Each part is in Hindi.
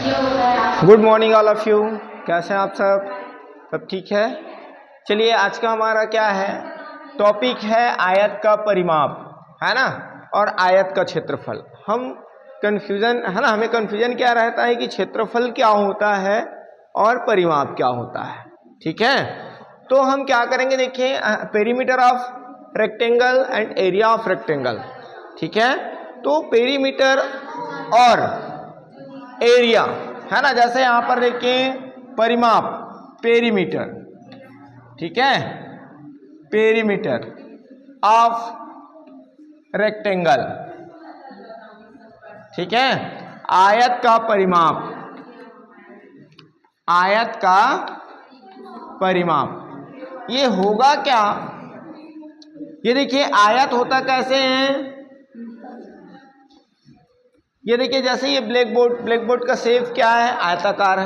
Good morning all of you. कैसे हैं आप सब ठीक है। चलिए आज का हमारा क्या है टॉपिक है आयत का परिमाप, है ना, और आयत का क्षेत्रफल। हम कन्फ्यूजन है ना, हमें कन्फ्यूजन क्या रहता है कि क्षेत्रफल क्या होता है और परिमाप क्या होता है। ठीक है, तो हम क्या करेंगे, देखिए perimeter of rectangle and area of rectangle. ठीक है, तो पेरीमीटर और एरिया है ना, जैसे यहां पर देखिए परिमाप पेरीमीटर, ठीक है, पेरीमीटर ऑफ रेक्टेंगल, ठीक है, आयत का परिमाप, आयत का परिमाप ये होगा क्या। ये देखिए आयत होता कैसे है, ये देखिए जैसे ये ब्लैक बोर्ड का शेप क्या है, आयताकार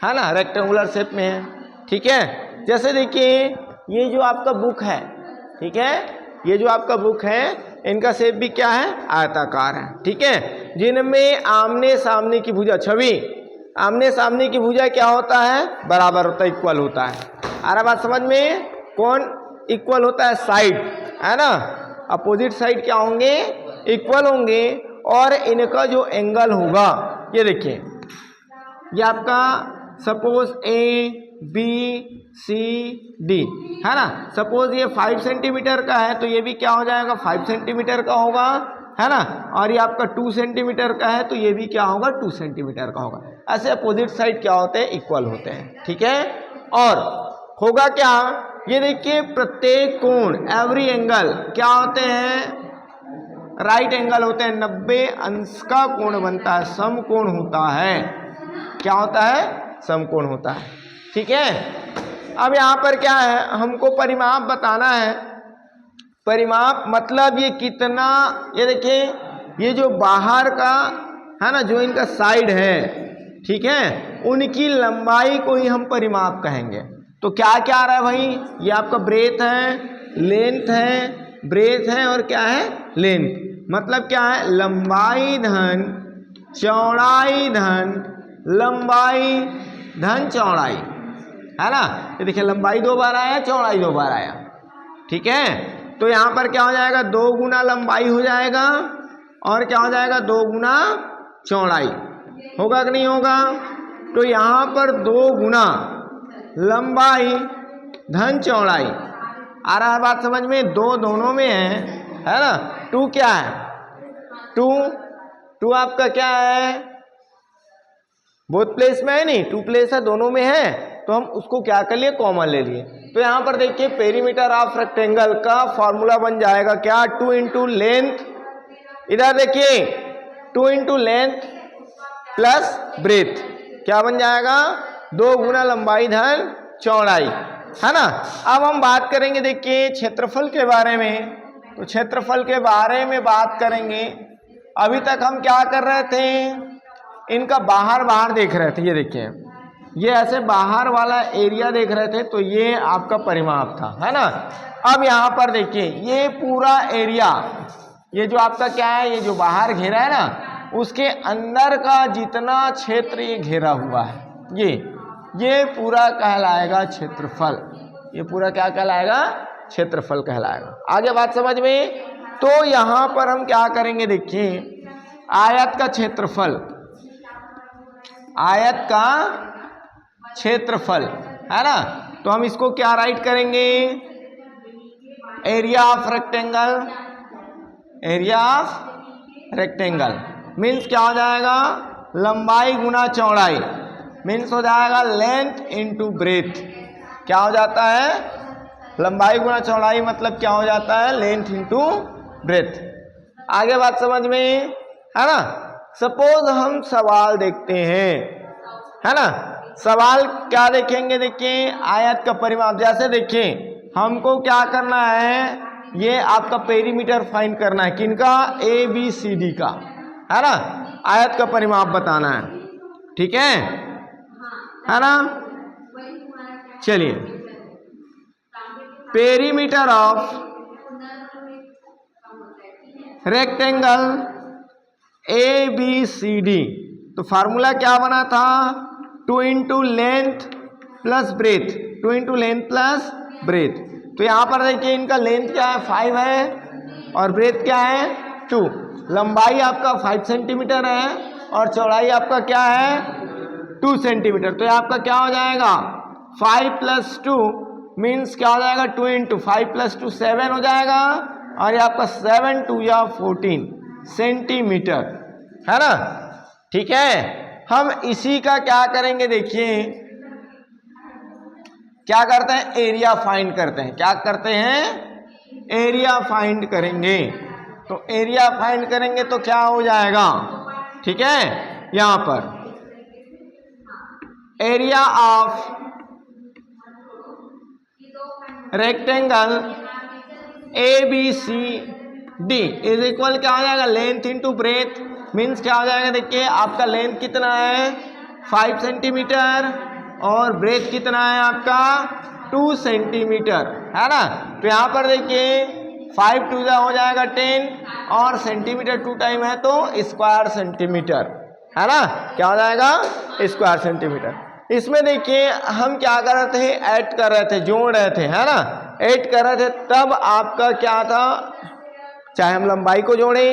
है ना, रेक्टेंगुलर शेप में है। ठीक है, जैसे देखिए ये जो आपका बुक है, ठीक है, ये जो आपका बुक है इनका शेप भी क्या है, आयताकार है। ठीक है, जिनमें आमने सामने की भुजा, छवि आमने सामने की भुजा क्या होता है, बराबर होता है, इक्वल होता है। आ रहा बात समझ में, कौन इक्वल होता है, साइड, है ना, अपोजिट साइड क्या होंगे, इक्वल होंगे। और इनका जो एंगल होगा, ये देखिए ये आपका suppose A B C D है ना, सपोज ये 5 सेंटीमीटर का है तो ये भी क्या हो जाएगा, 5 सेंटीमीटर का होगा, है ना, और ये आपका 2 सेंटीमीटर का है तो ये भी क्या होगा, 2 सेंटीमीटर का होगा। ऐसे अपोजिट साइड क्या होते हैं, इक्वल होते हैं। ठीक है, और होगा क्या, ये देखिए प्रत्येक कोण, एवरी एंगल क्या होते हैं, राइट एंगल होते हैं, 90 अंश का कोण बनता है, समकोण होता है। क्या होता है, समकोण होता है। ठीक है, अब यहां पर क्या है, हमको परिमाप बताना है। परिमाप मतलब ये कितना, ये देखिए ये जो बाहर का है ना, जो इनका साइड है, ठीक है, उनकी लंबाई को ही हम परिमाप कहेंगे। तो क्या क्या आ रहा है भाई, ये आपका ब्रेथ है, लेंथ है, ब्रेथ है और क्या है, लेंथ। मतलब क्या है, लंबाई धन चौड़ाई धन लंबाई धन चौड़ाई, है ना। ये देखिए लंबाई 2 बार आया, चौड़ाई 2 बार आया। ठीक है, तो यहां पर क्या हो जाएगा, 2 गुना लंबाई हो जाएगा और क्या हो जाएगा, 2 गुना चौड़ाई होगा कि नहीं होगा। तो यहां पर 2 गुना लंबाई धन चौड़ाई। आ रहा है बात समझ में, 2 दोनों में है ना, 2 क्या है, 2 आपका क्या है, बोथ प्लेस में है, नहीं 2 प्लेस है, दोनों में है, तो हम उसको क्या कर लिए, कॉमन ले लिए। तो यहां पर देखिए पेरीमीटर ऑफ रेक्टेंगल का फॉर्मूला बन जाएगा क्या, 2 इंटू लेंथ, इधर देखिए 2 इंटू लेंथ प्लस ब्रेथ, क्या बन जाएगा, 2 गुना लंबाई धन चौड़ाई, है ना। अब हम बात करेंगे देखिए क्षेत्रफल के बारे में, तो क्षेत्रफल के बारे में बात करेंगे। अभी तक हम क्या कर रहे थे, इनका बाहर बाहर देख रहे थे, ये देखिए ये ऐसे बाहर वाला एरिया देख रहे थे, तो ये आपका परिमाप था, है ना। अब यहाँ पर देखिए ये पूरा एरिया, ये जो आपका क्या है, ये जो बाहर घेरा है ना, उसके अंदर का जितना क्षेत्र ये घेरा हुआ है, ये पूरा कहलाएगा क्षेत्रफल। ये पूरा क्या कहलाएगा, क्षेत्रफल कहलाएगा। आगे बात समझ में, तो यहां पर हम क्या करेंगे, देखिए आयत का क्षेत्रफल, आयत का क्षेत्रफल, है ना, तो हम इसको क्या राइट करेंगे, area of rectangle, area of rectangle means क्या हो जाएगा, लंबाई गुना चौड़ाई, मीन्स हो जाएगा लेंथ इनटू ब्रेथ। क्या हो जाता है, लंबाई गुना चौड़ाई मतलब क्या हो जाता है, लेंथ इनटू ब्रेथ। आगे बात समझ में, है ना। सपोज हम सवाल देखते हैं, है ना, सवाल क्या देखेंगे, देखिए आयत का परिमाप, जैसे देखिए हमको क्या करना है, ये आपका पेरीमीटर फाइंड करना है, किनका, ए बी सी डी का, है ना, आयत का परिमाप बताना है। ठीक है ना। चलिए perimeter of rectangle A B C D, तो फार्मूला क्या बना था, 2 into length plus breadth, 2 into length plus breadth. तो यहाँ पर देखिए इनका लेंथ क्या है 5 है और ब्रेथ क्या है 2। लंबाई आपका 5 सेंटीमीटर है और चौड़ाई आपका क्या है 2 सेंटीमीटर। तो ये आपका क्या हो जाएगा 5 + 2 मीन्स क्या हो जाएगा 2 इंटू 5 + 2 7 हो जाएगा और ये आपका 7 2 या 14 सेंटीमीटर है ना। ठीक है, हम इसी का क्या करेंगे, देखिए क्या करते हैं, एरिया फाइंड करते हैं। क्या करते हैं, एरिया फाइंड करेंगे। तो एरिया फाइंड करेंगे तो क्या हो जाएगा, ठीक है, यहां पर area of rectangle ABCD is equal क्या हो जाएगा, लेंथ इंटू ब्रेथ मीन्स क्या हो जाएगा, देखिए आपका लेंथ कितना है 5 सेंटीमीटर और ब्रेथ कितना है आपका 2 सेंटीमीटर है ना। तो यहाँ पर देखिए 5 2 हो जाएगा 10 और सेंटीमीटर 2 टाइम है तो स्क्वायर सेंटीमीटर है ना, क्या हो जाएगा स्क्वायर सेंटीमीटर। इसमें देखिए हम क्या कर रहे थे, ऐड कर रहे थे, जोड़ रहे थे है ना, ऐड कर रहे थे, तब आपका क्या था, चाहे हम लंबाई को जोड़े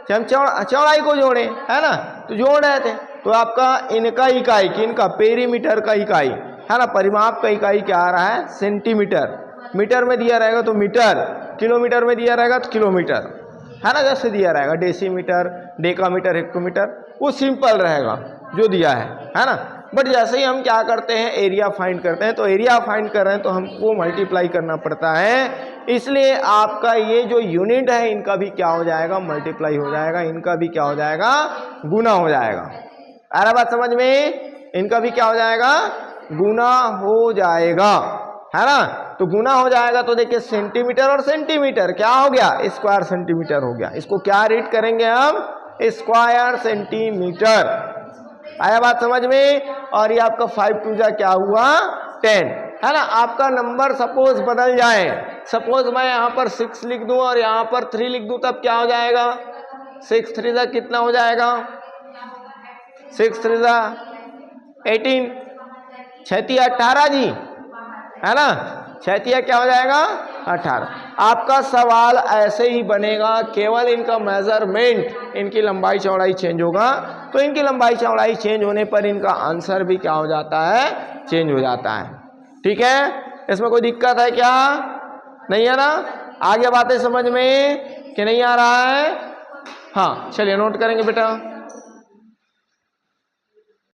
चाहे हम चौड़ाई को जोड़े है ना, तो जोड़ रहे थे। तो आपका इनका इकाई, किनका, पेरीमीटर का इकाई है ना, परिमाप का इकाई क्या आ रहा है सेंटीमीटर, मीटर में दिया रहेगा तो मीटर, किलोमीटर में दिया रहेगा तो किलोमीटर है ना, जैसे दिया रहेगा डेसीमीटर, डेकामीटर, हेक्टोमीटर, वो सिंपल रहेगा जो दिया है ना। बट जैसे ही हम क्या करते हैं, एरिया फाइंड करते हैं, तो एरिया फाइंड कर रहे हैं तो हमको मल्टीप्लाई करना पड़ता है, इसलिए आपका ये जो यूनिट है इनका भी क्या हो जाएगा, मल्टीप्लाई हो जाएगा, इनका भी क्या हो जाएगा, गुना हो जाएगा। आ रहा बात समझ में, इनका भी क्या हो जाएगा, गुना हो जाएगा है ना। तो गुना हो जाएगा तो देखिए सेंटीमीटर और सेंटीमीटर क्या हो गया, स्क्वायर सेंटीमीटर हो गया। इसको क्या रीड करेंगे हम, स्क्वायर सेंटीमीटर। आया बात समझ में। और ये आपका 5 2 जा क्या हुआ 10 है ना। आपका नंबर सपोज बदल जाए, सपोज मैं यहाँ पर 6 लिख दूं और यहाँ पर 3 लिख दूं, तब क्या हो जाएगा, 6 3 जा कितना हो जाएगा, 6 3 जा 18, 6 18 जी है ना, 6 क्या हो जाएगा 18। आपका सवाल ऐसे ही बनेगा, केवल इनका मेजरमेंट, इनकी लंबाई चौड़ाई चेंज होगा, तो इनकी लंबाई चौड़ाई चेंज होने पर इनका आंसर भी क्या हो जाता है, चेंज हो जाता है। ठीक है, इसमें कोई दिक्कत है क्या, नहीं है ना। आगे बातें समझ में कि नहीं आ रहा है, हाँ चलिए नोट करेंगे बेटा।